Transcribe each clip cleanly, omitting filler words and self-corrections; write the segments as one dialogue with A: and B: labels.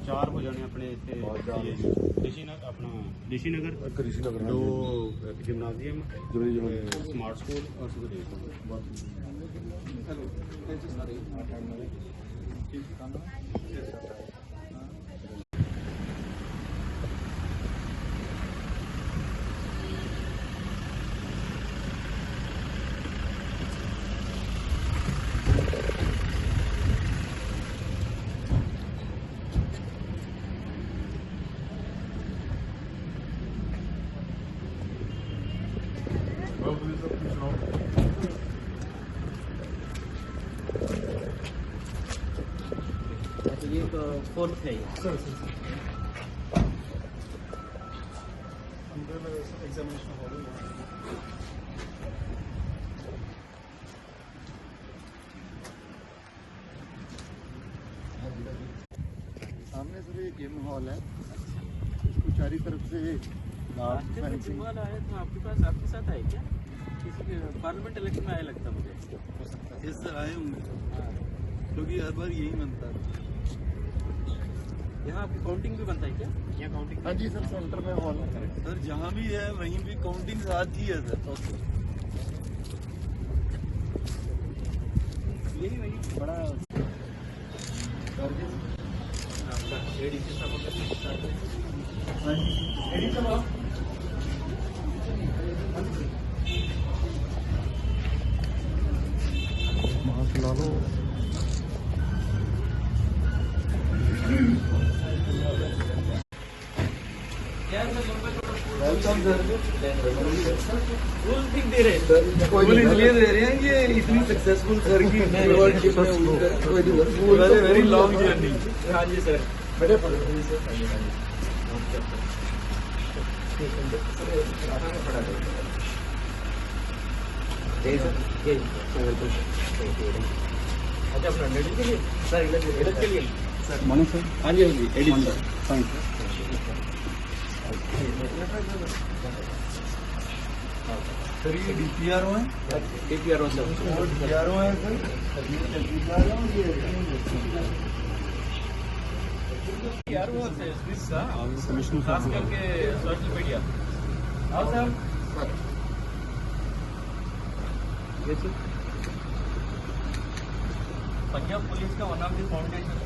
A: चार हो जाने अपने ऋषि नगर दो जिमनाजियम स्मार्ट स्कूल और सुखदेव।
B: ये फोर्थ है सर। एग्जामिनेशन हॉल सामने सर ये गेम हॉल है, इसको चारी तरफ से फेंसिंग वाला आया था आपके पास, आपके साथ आए क्या? किसी के पार्लियामेंट इलेक्शन में आया लगता मुझे।
C: इस सर आए होंगे क्योंकि हर बार यही बनता है।
B: यहाँ आपकी काउंटिंग भी बनता है क्या? यहाँ काउंटिंग? हाँ जी सर, सेंटर में हॉल है
C: सर, जहाँ भी है वहीं भी काउंटिंग साथ ही है सर।
B: यही वही बड़ा
C: इसलिए दे रहे हैं कि इतनी सक्सेसफुल सर की वेरी लॉन्ग जर्नी।
B: हाँ जी सर, बड़े अच्छा अपना एडिट के लिए सर, एडिट के लिए सर मॉर्निंग सर। हाँ जी edit sir, thank you
C: sir. ये DPRO है,
B: DPRO सर,
C: DPRO है सर।
B: DPRO से खास करके सोशल मीडिया। आओ सर। पंजाब पुलिस का one of the foundation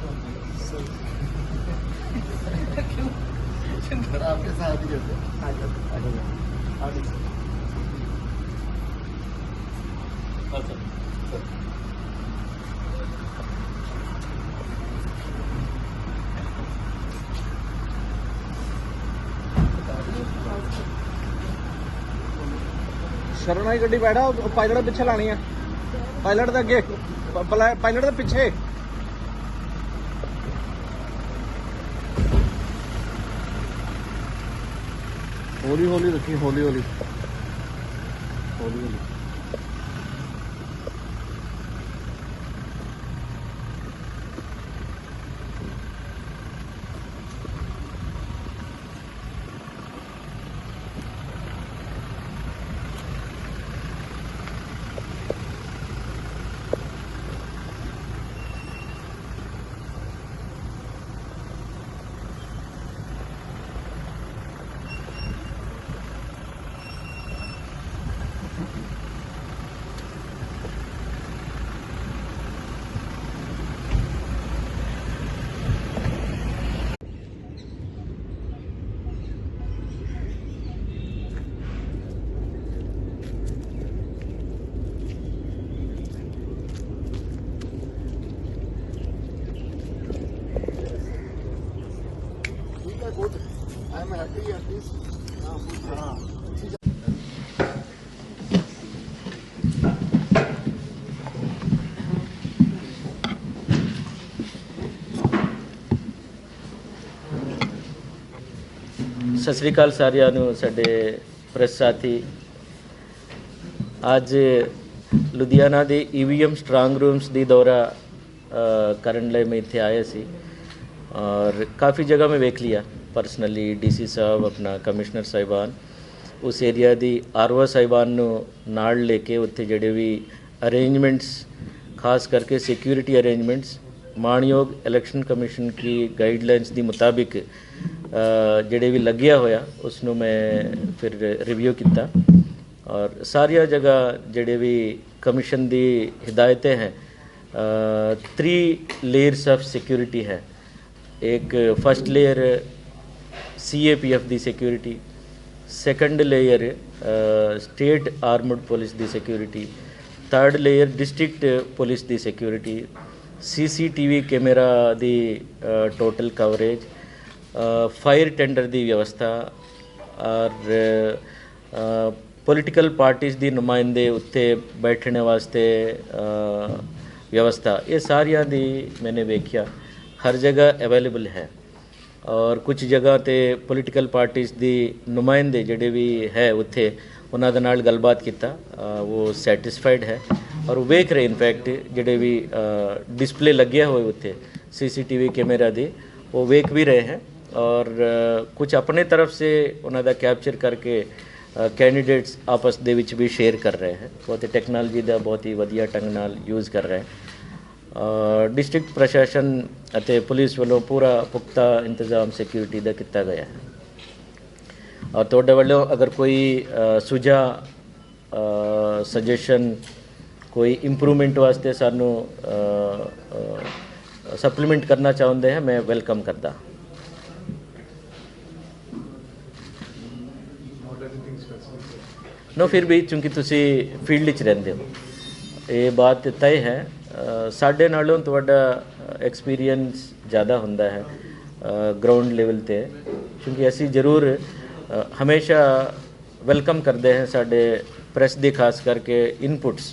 C: sir आपके साथ ही रहते हैं।
D: शरण वाली गड्डी बैठा, पायलट पिछे लानी है, पायलट दे अगे, पायलट दे पिछे। हौली हौली रखी, हौली हौली हौली हौली। I'm happy at least.
E: सत श्री अकाल सारिਆਂ ਨੂੰ ਸਾਡੇ ਪ੍ਰੈਸ ਸਾਥੀ। ਅੱਜ ਲੁਧਿਆਣਾ ਦੇ EVM ਸਟਰੋਂਗ ਰੂਮਸ ਦੀ ਦੌਰਾ ਕਰਨ ਲਈ ਮੈਂ ਇੱਥੇ ਆਇਆ ਸੀ और काफ़ी जगह मैं वेख लिया पर्सनली DC साहब अपना कमिश्नर ਸਾਹਿਬਾਨ उस एरिया ਦੀ RO ਸਾਹਿਬਾਨ ਨੂੰ ਨਾਲ ਲੈ ਕੇ ਉੱਥੇ ਜਿਹੜੇ ਵੀ अरेंजमेंट्स खास करके सिक्योरिटी अरेंजमेंट्स मानयोग इलेक्शन कमीशन की गाइडलाइंस के मुताबिक ਜਿਹੜੇ भी लग्या होया उसनों मैं फिर रिव्यू किया और सारिया जगह ਜਿਹੜੇ भी कमीशन की हिदायतें हैं 3 लेयर्स ऑफ सिक्योरिटी है। एक फर्स्ट लेयर CAPF की security, second layer state armed police की security, third layer district police की सिक्योरिटी, CCTV कैमरा की टोटल कवरेज, फायर टेंडर की व्यवस्था और पॉलिटिकल पार्टीज़ की नुमाइंदे उत्ते बैठने वास्ते व्यवस्था, ये सारिया दी मैंने देखिया हर जगह अवेलेबल है। और कुछ जगह ते पॉलिटिकल पार्टीज़ की नुमाइंदे ਜਿਹੜੇ भी है उत्थे ਉਹਨਾਂ ਦੇ ਨਾਲ ਗੱਲਬਾਤ ਕੀਤਾ, वो सैटिस्फाइड है और वेख रहे इनफैक्ट ਜਿਹੜੇ भी डिस्प्ले लगे हुए उत्थे CCTV कैमरा दी वो वेख भी रहे हैं और कुछ अपने तरफ से ਉਹਨਾਂ ਦਾ कैप्चर करके कैंडिडेट्स आपस ਦੇ ਵਿੱਚ भी शेयर कर रहे हैं। बहुत ही टेक्नोलॉजी ਦਾ बहुत ही ਵਧੀਆ ਢੰਗ ਨਾਲ यूज़ कर रहे हैं। डिस्ट्रिक्ट प्रशासन ਅਤੇ पुलिस वालों पूरा पुख्ता इंतजाम सिक्योरिटी का किया गया है। और ਤੁਹਾਡੇ ਵੱਲੋਂ अगर कोई सुझाव सजेशन कोई इंप्रूवमेंट वास्ते सानू सप्लीमेंट करना चाहते हैं मैं वेलकम करता। नो फिर भी चूँकि तुसी फील्ड च रहंदे हो ये बात तय है, साढ़े नालों तुहाडा एक्सपीरियंस ज़्यादा हुंदा है ग्राउंड लेवल ते, क्योंकि असी जरूर हमेशा वेलकम करते हैं साढ़े प्रेस दी खास करके इनपुट्स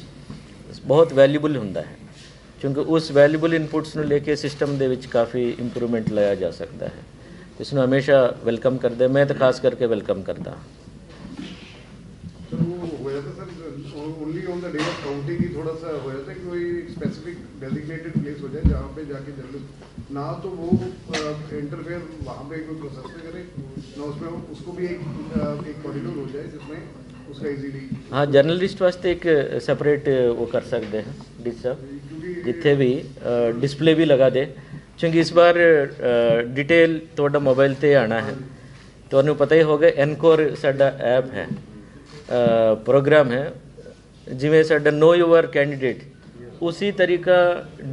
E: बहुत वैल्यूबल हुंदा है, क्योंकि उस वैल्यूबल इनपुट्स नूं लेके सिस्टम दे विच काफ़ी इंप्रूवमेंट लाया जा सकता है। इसनूं हमेशा वेलकम करते, मैं तो खास करके वेलकम करता।
F: Only on the day of counting ही थोड़ा सा हो जाता है कि कोई स्पेसिफिक डेजिग्नेटेड प्लेस हो जाए जहाँ पे जाके जर्नलिस्ट ना तो वो इंटरफेयर वहाँ पे कोई प्रोसेस में करे ना उसमें उसको भी एक कॉरिडोर हो जाए जिसमें उसका इजीली।
E: हाँ जर्नलिस्ट वास्ते एक सेपरेट वो कर सकते हैं डिस साहब जिथे भी डिस्प्ले भी लगा दे, क्योंकि इस बार डिटेल थोड़ा मोबाइल ते आना है। तो पता ही होगा एनकोर साडा ऐप है प्रोग्राम है, जिमें साडा नो योर कैंडिडेट उसी तरीका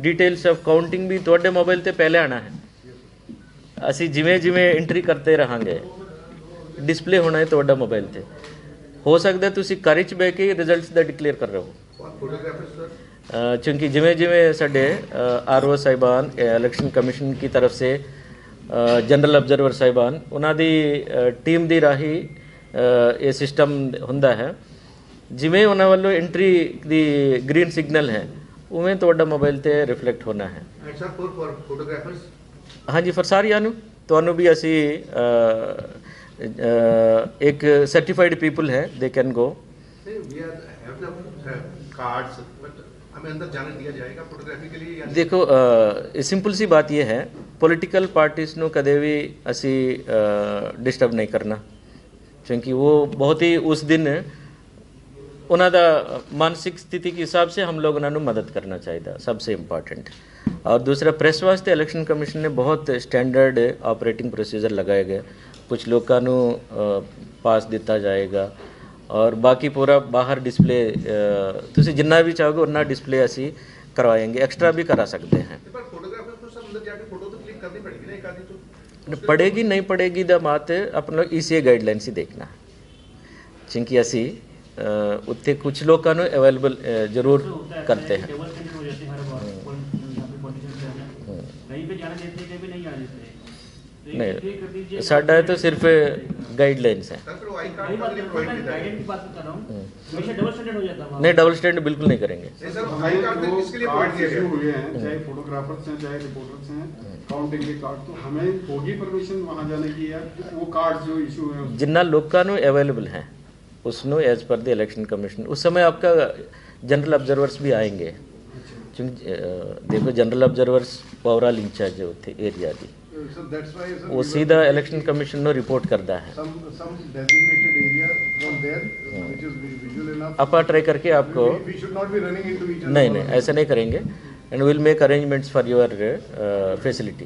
E: डिटेल्स ऑफ काउंटिंग भी थोड़े मोबाइल ते पहले आना है। असी जिमें जिमें एंट्री करते रहांगे डिस्प्ले होना है थोड़ा मोबाइल ते, हो सकता है तुसी घर च बह के रिजल्ट्स दा डिक्लेयर कर रहे हो। क्योंकि जिमें जिमें साडे RO साहिबान इलेक्शन कमीशन की तरफ से जनरल ऑब्जर्वर साहिबान उन्हां दी टीम दी राही ये सिस्टम हुंदा है, जिमें उन्हां वालों एंट्री दी ग्रीन सिग्नल है उवें तुहाडा मोबाइल ते रिफ्लैक्ट होना है। हाँ जी फॉर सारियां नूं तुहानूं भी असी एक सर्टिफाइड पीपल है दे कैन गो। देखो सिंपल सी बात यह है पॉलिटिकल पार्टीज़ नूं कदे भी असी डिस्टर्ब नहीं करना, क्योंकि वो बहुत ही उस दिन उन्हां दा मानसिक स्थिति के हिसाब से हम लोग उन्होंने मदद करना चाहिए, सबसे इम्पॉर्टेंट। और दूसरा प्रेस वास्ते इलेक्शन कमीशन ने बहुत स्टैंडर्ड ऑपरेटिंग प्रोसीजर लगाए गए, कुछ लोगों को पास दिता जाएगा और बाकी पूरा बाहर डिस्प्ले तुसी जिन्ना भी चाहोगे उन्ना डिस्प्ले असी करवाएंगे, एक्स्ट्रा भी करा सकते हैं। पड़ेगी नहीं पड़ेगी दा बात अपना ECA गाइडलाइन से देखना, क्योंकि असी उत्थे कुछ लोगों को अवेलेबल जरूर करते हैं। नहीं साडा तो सिर्फ गाइडलाइंस है, नहीं डबल स्टैंड बिल्कुल नहीं करेंगे।
F: चाहे फोटोग्राफर्स हैं चाहे रिपोर्टर्स हैं काउंटिंग के कार्ड, तो हमें होगी परमिशन वहाँ जाने की या वो कार्ड जो इशू है
E: जिन्ना लोगों को अवेलेबल हैं उसनो as per the election commission उस समय आपका जनरल ऑब्जर्वर्स भी आएंगे, क्योंकि देखो जनरल ऑब्जर्वर्स ओवरऑल इंचार्ज है उत्थे एरिया की
F: So that's why sir,
E: वो सीधा इलेक्शन कमीशन ਨੂੰ ਰਿਪੋर्ट करता है।
F: some designated area from there which is visual enough.
E: आप ट्राई करके आपको
F: We should not be running into each other.
E: नहीं नहीं ऐसा नहीं करेंगे and will make arrangements for your facility.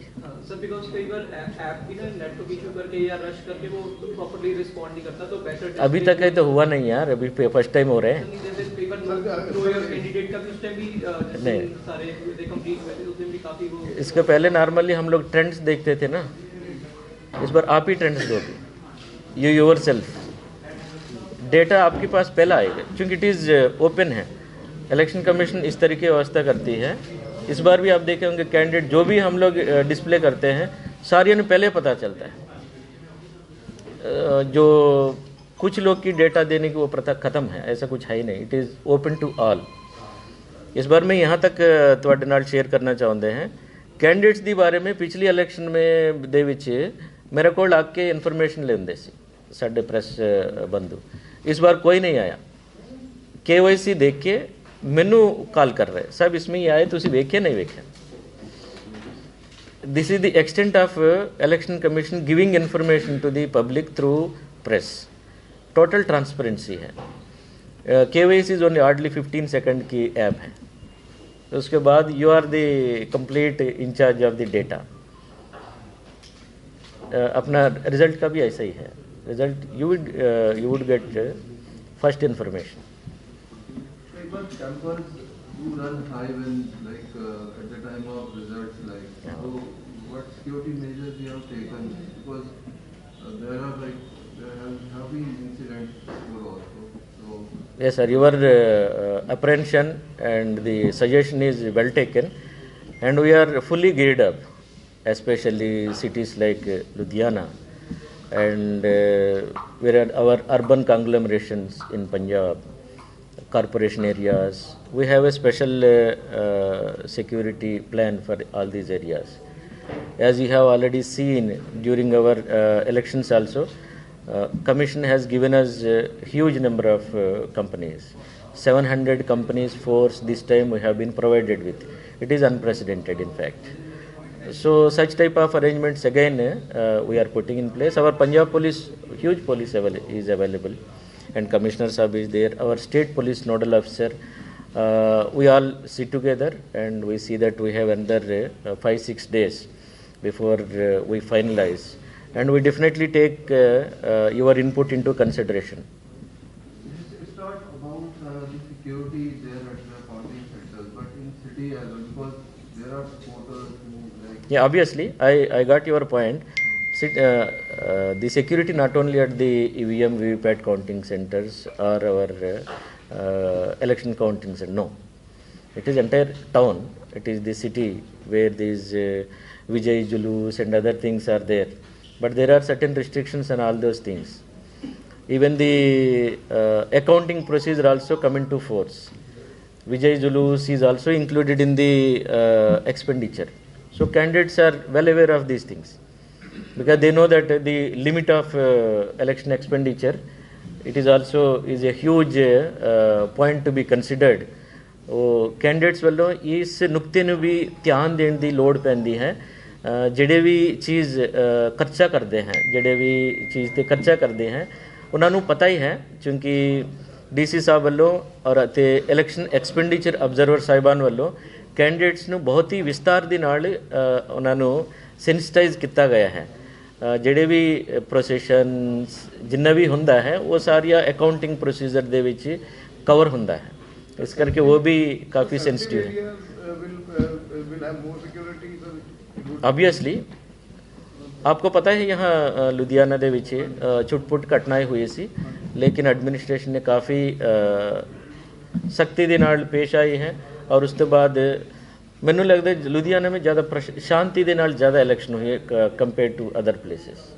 G: Sir because कई बार ऐप भी ना नेटवर्क इशू करके या रश करके वो प्रॉपर्ली रिस्पॉन्ड नहीं करता, तो बेटर
E: अभी तक ये तो हुआ नहीं यार, अभी फर्स्ट टाइम हो रहे हैं।
G: कैंडिडेट का भी उस टाइम भी
E: नहीं।
G: सारे कंप्लीट हुए थे, उस दिन भी काफी वो
E: इसके पहले नॉर्मली हम लोग ट्रेंड्स देखते थे ना, इस बार आप ही ट्रेंड्स दोगे, यू योर सेल्फ। डेटा आपके पास पहला आएगा क्योंकि इट इज़ ओपन है। इलेक्शन कमीशन इस तरीके की व्यवस्था करती है। इस बार भी आप देखे होंगे कैंडिडेट जो भी हम लोग डिस्प्ले करते हैं सारियों ने पहले पता चलता है। जो कुछ लोग की डेटा देने की वो प्रथा ख़त्म है, ऐसा कुछ है ही नहीं। It is open to all. इस बार मैं यहाँ तक ਤੁਹਾਡੇ ਨਾਲ शेयर करना चाहते हैं कैंडिडेट्स ਦੀ बारे में पिछली इलेक्शन में ਦੇ ਵਿੱਚ मेरे को आके इन्फॉर्मेशन लेंदे सी साडे प्रेस बंधु। इस बार कोई नहीं आया। KYC देख के मैनू कॉल कर रहे सब इसमें ही आए, तुसी वेखे नहीं वेखे। This is the extent of election commission giving information to the public through press. Total transparency है। KYC is only hardly 15 second की ऐप है। उसके बाद you are the complete incharge of the data. अपना रिजल्ट का भी ऐसा ही है। Result you would get first information.
C: But campers do run high when at the time of results so what security measures you have taken, because there have been incidents before also. So
E: yes sir, your apprehension and the suggestion is well taken and we are fully geared up, especially cities like Ludhiana and where our urban conglomerations in Punjab, corporation areas. We have a special security plan for all these areas. As you have already seen during our elections also, Commission has given us a huge number of companies. 700 companies force this time we have been provided with. It is unprecedented in fact. So such type of arrangements again we are putting in place. Our Punjab police, huge police is available. And Commissioner Sahab is there. Our state police nodal officer, we all sit together and we see that we have another 5-6 days before we finalize, and we definitely take your input into consideration.
C: it's not about the security there at the counting centers, but in city as well, because there are supporters who
E: Yeah, obviously, I got your point. The security not only at the EVM VVPAT counting centers or our election counting center, no. It is entire town. It is the city where these Vijay Julus and other things are there. But there are certain restrictions and all those things. Even the accounting procedure also come into force. Vijay Julus is also included in the expenditure. So candidates are well aware of these things, because they know that the limit of election expenditure, it is also is a huge point to be considered. Candidates वालों इस नुकते ਨੂੰ भी ध्यान देने ਦੀ ਲੋੜ ਪੈਂਦੀ ਹੈ। ਜਿਹੜੇ ਵੀ ਚੀਜ਼ ਖਰਚਾ ਕਰਦੇ हैं, ਜਿਹੜੇ ਵੀ ਚੀਜ਼ ਤੇ ਖਰਚਾ ਕਰਦੇ हैं, ਉਹਨਾਂ ਨੂੰ ਪਤਾ ਹੀ ਹੈ ਕਿਉਂਕਿ DC ਸਾਹਿਬ ਵੱਲੋਂ ਔਰ ਤੇ ਇਲੈਕਸ਼ਨ ਐਕਸਪੈਂਡੀਚਰ ਆਬਜ਼ਰਵਰ ਸਾਹਿਬਾਨ ਵੱਲੋਂ ਕੈਂਡੀਡੇਟਸ ਨੂੰ ਬਹੁਤ ਹੀ ਵਿਸਤਾਰ ਦੇ ਨਾਲ ਉਹਨਾਂ ਨੂੰ ਸੈਂਸਿਟਾਈਜ਼ ਕੀਤਾ ਗਿਆ ਹੈ। ਜਿਹੜੇ ਵੀ ਪ੍ਰੋਸੈਸ਼ਨਸ ਜਿੰਨਾ ਵੀ ਹੁੰਦਾ ਹੈ ਉਹ ਸਾਰੀਆਂ ਅਕਾਊਂਟਿੰਗ ਪ੍ਰੋਸੀਜਰ ਦੇ ਵਿੱਚ ਕਵਰ ਹੁੰਦਾ ਹੈ। इस करके वो भी काफ़ी सेंसिटिव है। ऑब्वियसली आपको पता है यहाँ लुधियाना दे विच छुटपुट घटनाएं हुई सी, लेकिन एडमिनिस्ट्रेशन ने काफ़ी सख्ती दे नाल पेश आई है और उसके बाद मैनू लगता है लुधियाना में ज़्यादा शांति दे नाल ज़्यादा इलेक्शन हुई है compare to other places.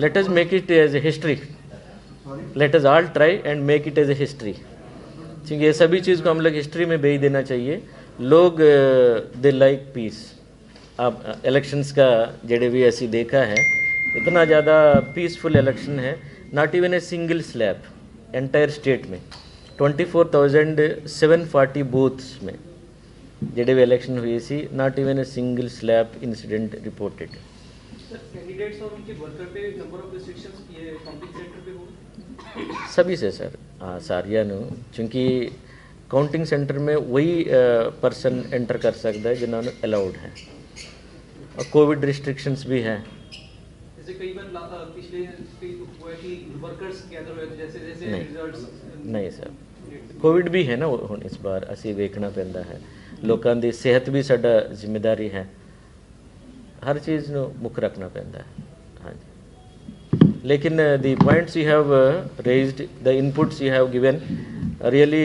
E: Let us make it as a history. Let us all try and make it as a history. ठीक है, सभी चीज़ को हम लोग हिस्ट्री में भेज देना चाहिए। लोग दे लाइक पीस। अब इलेक्शंस का जेडे भी ऐसी देखा है, इतना ज़्यादा पीसफुल इलेक्शन है, not even a single slap entire state में। 24,740 बूथ्स में जेडे भी इलेक्शन हुई सी, not even a single slap incident reported.
G: Sir candidates और उनके वर्कर पे नंबर ऑफ रिस्ट्रिक्शंस ये काउंटिंग सेंटर पे हो
E: सभी से सर, हाँ सारिया नु, क्योंकि काउंटिंग सेंटर में वही पर्सन एंटर कर सकता है जिन्होंने अलाउड है, और कोविड रिस्ट्रिक्शंस भी हैं।
G: जैसे कई बार पिछले हुआ कि वर्कर्स गैदर हुए थे, जैसे जैसे रिजल्ट्स
E: नहीं सर, कोविड भी है ना ਹੁਣ इस बार ਅਸੀਂ ਵੇਖਣਾ ਪੈਂਦਾ ਹੈ, ਲੋਕਾਂ ਦੀ ਸਿਹਤ ਵੀ ਸਾਡਾ ਜ਼ਿੰਮੇਵਾਰੀ ਹੈ, ਹਰ ਚੀਜ਼ ਨੂੰ ਮੁੱਖ ਰੱਖਣਾ ਪੈਂਦਾ ਹੈ। ਹਾਂਜੀ, लेकिन the points you have raised, the inputs you have given are really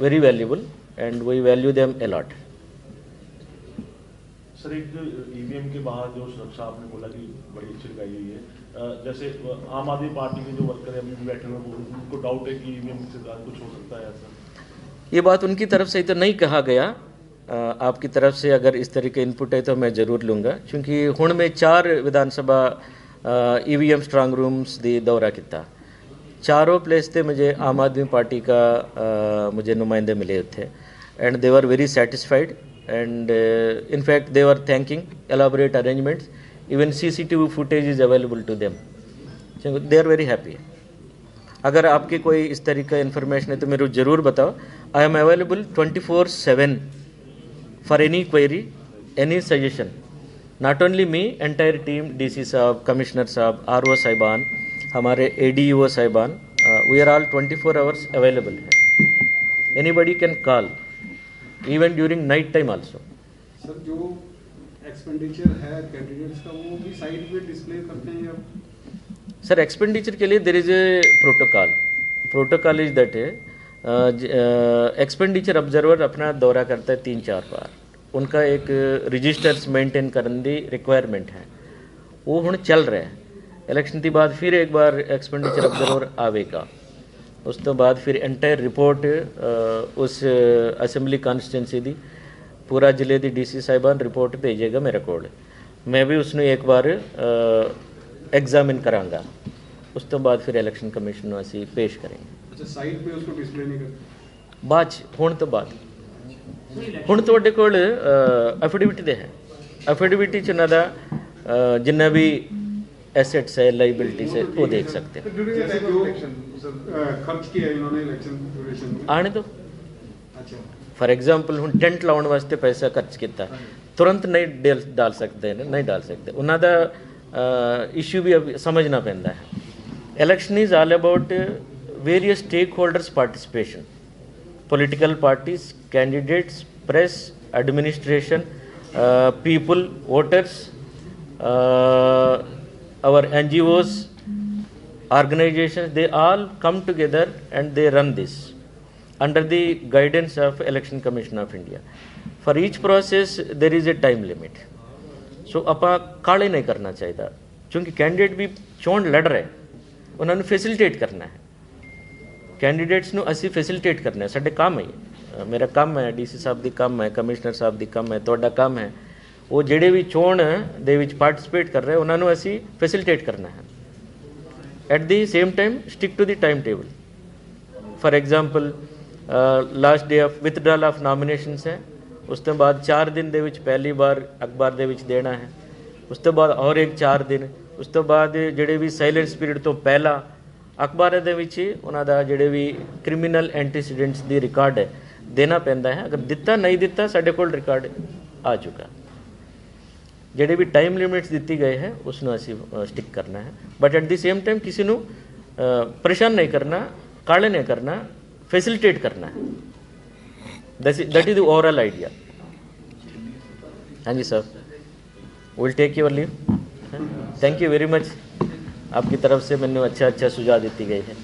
E: very valuable and we value them a lot.
H: Sir एक ईवीएम के बाहर जो सुरक्षा आपने बोला कि बड़ी अच्छी लगाई हुई है, जैसे आम आदमी पार्टी के जो वर्कर हैं अभी भी बैठे हुए हैं, उनको डाउट है कि ईवीएम से कुछ हो सकता है ऐसा?
E: ये बात उनकी तरफ से तो नहीं कहा गया, आपकी तरफ से अगर इस तरह के इनपुट है तो मैं ज़रूर लूँगा, क्योंकि हुण में 4 विधानसभा EVM स्ट्रांग रूम्स दी दौरा किया, चारों प्लेस थे मुझे आम आदमी पार्टी का मुझे नुमाइंदे मिले थे, and they were very satisfied and in fact they were thanking elaborate arrangements, even CCTV footage is available to them, so they are very happy. अगर आपके कोई इस तरह का इन्फॉर्मेशन है तो मेरे को ज़रूर बताओ। I am available 24/7 for any query, any suggestion, not only me, entire team, DC साहब, कमिश्नर साहब, RO साहिबान, हमारे ADO साहिबान, we are all 24 hours available है, anybody can call even during night time also.
A: Sir जो expenditure है candidates का वो भी साइड पे डिस्प्ले करते हैं या?
E: सर एक्सपेंडिचर के लिए there is a protocol is that है, एक्सपेंडिचर ऑब्जर्वर अपना दौरा करता है 3-4 बार, उनका एक रजिस्टर्स मेंटेन करने की रिक्वायरमेंट है, वो हुण चल रहा है। इलेक्शन के बाद फिर एक बार एक्सपेंडिचर ऑब्जर्वर आवेगा, उस तो बाद फिर एंटायर रिपोर्ट उस असैम्बली कॉन्स्टिट्यूंसी की पूरा जिले की DC साहिबान रिपोर्ट भेजेगा मेरे को, मैं भी उसने एक बार एग्जामिन करांगा, उस तो बाद फिर इलेक्शन कमीशन में असी पेश करेंगे।
A: अच्छा, साइड पे उसको डिस्प्ले नहीं करते?
E: बाद हुण तो बाद हुण तुहाडे कोल एफिडेविट दे है, एफिडेविट च उन्हां दा जिन्ना भी एसेट्स है, लाइबिलिटीज है, वो देख सकते हैं।
A: जैसे जो खर्च किया इन्होंने इलेक्शन ड्यूरेशन में
E: आने दो,
A: अच्छा
E: फॉर एग्जाम्पल हुण टेंट लाउण वास्ते पैसा खर्च किया, तुरंत नहीं डाल सकते हैं, नहीं डाल सकते, उन्हां दा इशू भी अब समझना पैंदा है। Election is all about various stakeholders participation, political parties, candidates, press, administration, people, voters, our NGOs, organizations, they all come together and they run this under the guidance of Election Commission of India. For each process there is a time limit, so ਆਪਾਂ ਕਾਲੇ नहीं करना चाहिए, क्योंकि candidate भी चोण लड़ रहे, उन्होंने फैसिलिटेट करना है, कैंडिडेट्स ਨੂੰ ਅਸੀਂ फैसिलिटेट करना है, ਸਾਡੇ ਕੰਮ है, मेरा काम है, DC साहब ਦੀ ਕੰਮ है, कमिश्नर साहब ਦੀ ਕੰਮ है, ਤੁਹਾਡਾ ਕੰਮ है, वो ਜਿਹੜੇ भी चोण ਦੇ ਵਿੱਚ ਪਾਰਟਿਸਿਪੇਟ ਕਰ ਰਹੇ ਉਹਨਾਂ ਨੂੰ ਅਸੀਂ ਫੈਸਿਲਿਟੇਟ ਕਰਨਾ ਹੈ। At the same time stick to the time table. For example last day of withdrawal of nominations है, ਉਸ ਤੋਂ ਬਾਅਦ 4 दिन ਦੇ ਵਿੱਚ ਪਹਿਲੀ ਵਾਰ ਅਖਬਾਰ ਦੇ ਵਿੱਚ ਦੇਣਾ ਹੈ, ਉਸ ਤੋਂ ਬਾਅਦ और एक 4 दिन, ਉਸ ਤੋਂ ਬਾਅਦ ਜਿਹੜੇ ਵੀ ਸਾਇਲੈਂਸ ਪੀਰੀਅਡ ਤੋਂ ਪਹਿਲਾਂ ਅਖਬਾਰਾਂ ਦੇ ਵਿੱਚ ਉਹਨਾਂ ਦਾ ਜਿਹੜੇ ਵੀ ਕ੍ਰਿਮੀਨਲ ਐਂਟੀਸੀਡੈਂਟਸ ਦੀ ਰਿਕਾਰਡ ਹੈ ਦੇਣਾ ਪੈਂਦਾ ਹੈ। ਅਗਰ ਦਿੱਤਾ ਨਹੀਂ ਦਿੱਤਾ ਸਾਡੇ ਕੋਲ ਰਿਕਾਰਡ ਆ ਚੁੱਕਾ, ਜਿਹੜੇ ਵੀ टाइम लिमिट्स ਦਿੱਤੀ ਗਏ ਹੈ ਉਸ ਨੂੰ ਅਸੀਂ ਸਟਿਕ ਕਰਨਾ ਹੈ, but at the same time ਕਿਸੇ ਨੂੰ ਪਰੇਸ਼ਾਨ ਨਹੀਂ ਕਰਨਾ, ਕਾਲੇ ਨਹੀਂ ਕਰਨਾ, फैसिलिटेट करना है, that is the overall idea. हाँ जी sir, will take your leave, thank you very much, आपकी तरफ से मैंने अच्छा सुझाव दी गई है।